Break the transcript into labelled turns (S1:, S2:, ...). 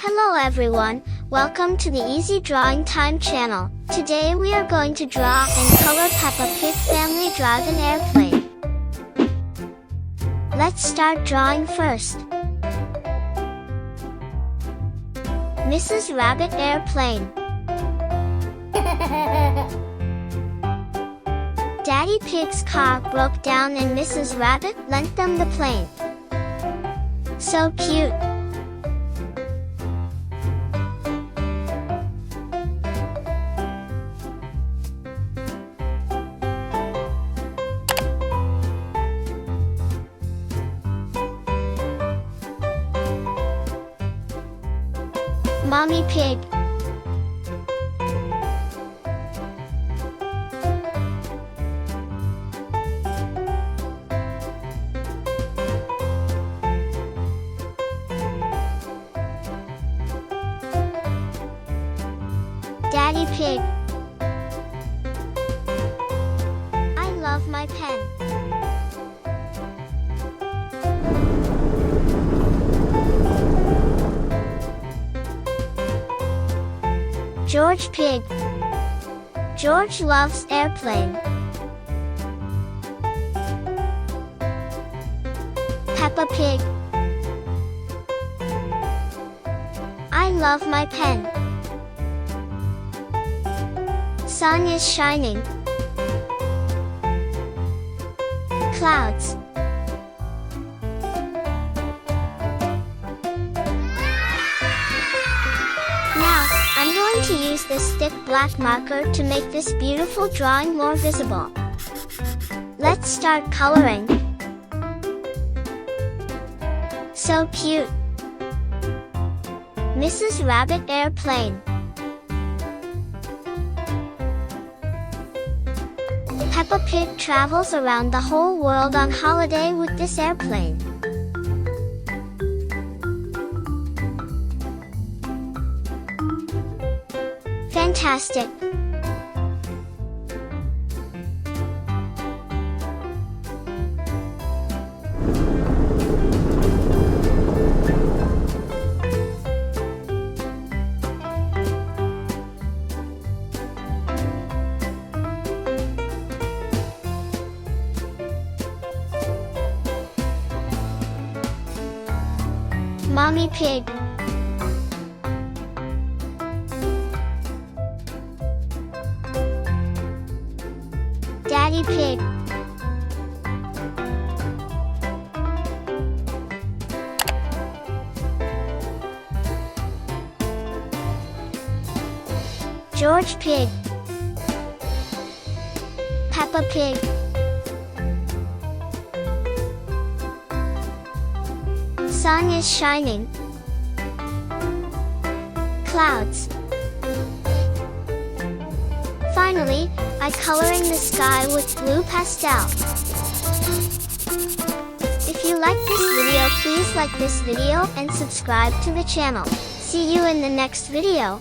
S1: Hello everyone, welcome to the Easy Drawing Time channel. Today we are going to draw and color Peppa Pig Family drive an airplane. Let's start drawing first. Mrs. Rabbit airplane. Daddy Pig's car broke down and Mrs. Rabbit lent them the plane. So cute. Mommy Pig. Daddy Pig. I love my pen. George Pig. George loves airplane. Peppa Pig. I love my pen. Sun is shining. Clouds. Now, I'm going to use this thick black marker to make this beautiful drawing more visible. Let's start coloring. So cute. Mrs. Rabbit airplane. Peppa Pig travels around the whole world on holiday with this airplane. Fantastic! Mommy Pig. Daddy Pig. George Pig. Peppa Pig. Sun is shining. Clouds. Finally, I color in the sky with blue pastel. If you like this video, please like this video and subscribe to the channel. See you in the next video.